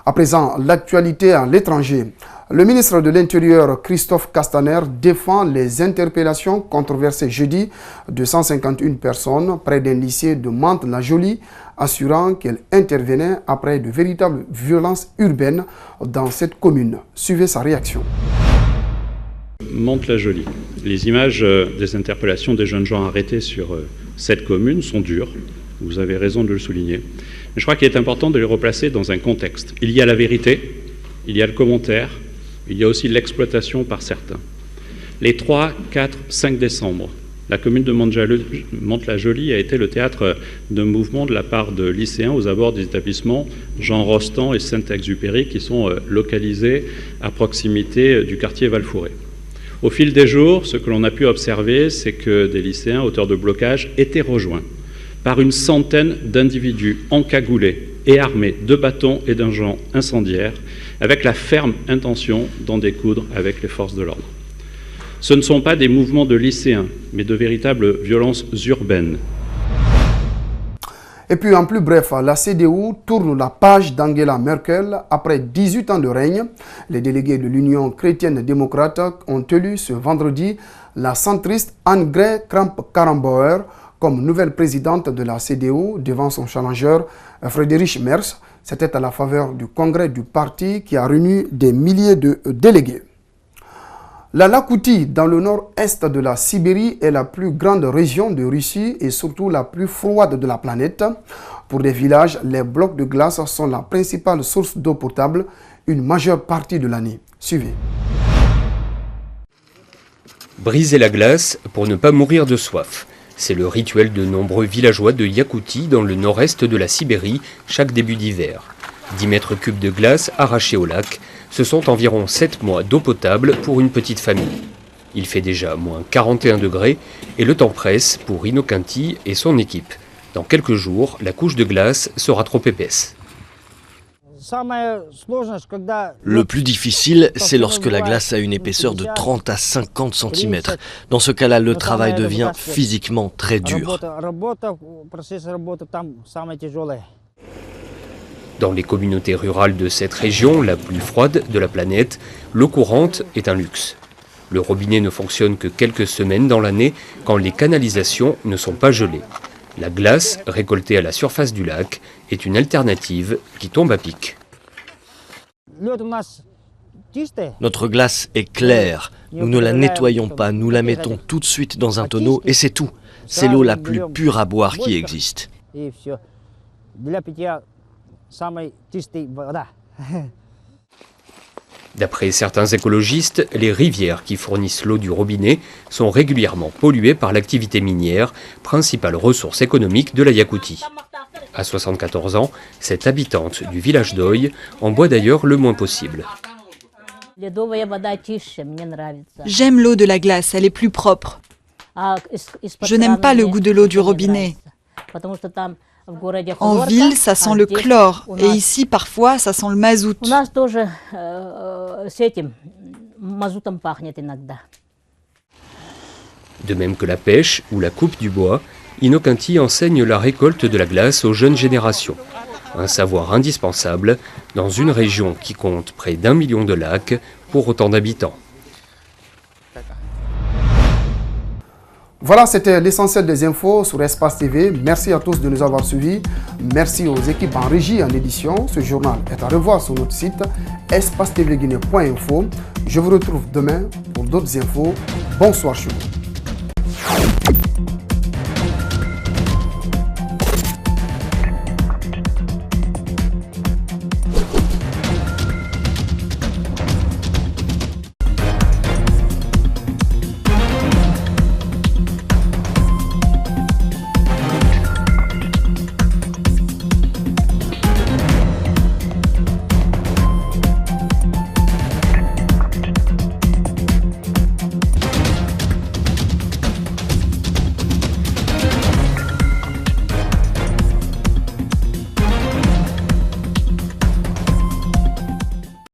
À présent, l'actualité à l'étranger. Le ministre de l'Intérieur, Christophe Castaner, défend les interpellations controversées jeudi de 151 personnes près d'un lycée de Mantes-la-Jolie, assurant qu'elles intervenaient après de véritables violences urbaines dans cette commune. Suivez sa réaction. Mantes-la-Jolie. Les images des interpellations des jeunes gens arrêtés sur cette commune sont dures. Vous avez raison de le souligner. Mais je crois qu'il est important de les replacer dans un contexte. Il y a la vérité, il y a le commentaire, il y a aussi l'exploitation par certains. Les 3, 4, 5 décembre, la commune de Mantes-la-Jolie a été le théâtre d'un mouvement de la part de lycéens aux abords des établissements Jean Rostand et Saint-Exupéry qui sont localisés à proximité du quartier Val-Fouré. Au fil des jours, ce que l'on a pu observer, c'est que des lycéens auteurs de blocage étaient rejoints par une centaine d'individus encagoulés et armés de bâtons et d'engins incendiaires, avec la ferme intention d'en découdre avec les forces de l'ordre. Ce ne sont pas des mouvements de lycéens, mais de véritables violences urbaines. Et puis en plus bref, la CDU tourne la page d'Angela Merkel. Après 18 ans de règne, les délégués de l'Union chrétienne-démocrate ont élu ce vendredi la centriste Annegret Kramp-Karrenbauer comme nouvelle présidente de la CDU devant son challenger Friedrich Merz. C'était à la faveur du congrès du parti qui a réuni des milliers de délégués. La Yakoutie, dans le nord-est de la Sibérie, est la plus grande région de Russie et surtout la plus froide de la planète. Pour les villages, les blocs de glace sont la principale source d'eau potable une majeure partie de l'année. Suivez. Briser la glace pour ne pas mourir de soif. C'est le rituel de nombreux villageois de Yakoutie dans le nord-est de la Sibérie chaque début d'hiver. 10 mètres cubes de glace arrachés au lac, ce sont environ 7 mois d'eau potable pour une petite famille. Il fait déjà moins 41 degrés et le temps presse pour Innocenti et son équipe. Dans quelques jours, la couche de glace sera trop épaisse. Le plus difficile, c'est lorsque la glace a une épaisseur de 30 à 50 cm. Dans ce cas-là, le travail devient physiquement très dur. Dans les communautés rurales de cette région, la plus froide de la planète, l'eau courante est un luxe. Le robinet ne fonctionne que quelques semaines dans l'année quand les canalisations ne sont pas gelées. La glace, récoltée à la surface du lac, est une alternative qui tombe à pic. Notre glace est claire. Nous ne la nettoyons pas, nous la mettons tout de suite dans un tonneau et c'est tout. C'est l'eau la plus pure à boire qui existe. D'après certains écologistes, les rivières qui fournissent l'eau du robinet sont régulièrement polluées par l'activité minière, principale ressource économique de la Yakoutie. À 74 ans, cette habitante du village d'Oï en boit d'ailleurs le moins possible. J'aime l'eau de la glace, elle est plus propre. Je n'aime pas le goût de l'eau du robinet. En ville, ça sent le chlore, et ici, parfois, ça sent le mazout. De même que la pêche ou la coupe du bois, Innocenti enseigne la récolte de la glace aux jeunes générations. Un savoir indispensable dans une région qui compte près d'1 million de lacs pour autant d'habitants. Voilà, c'était l'essentiel des infos sur Espace TV. Merci à tous de nous avoir suivis. Merci aux équipes en régie et en édition. Ce journal est à revoir sur notre site espacetvguinée.info. Je vous retrouve demain pour d'autres infos. Bonsoir chez vous.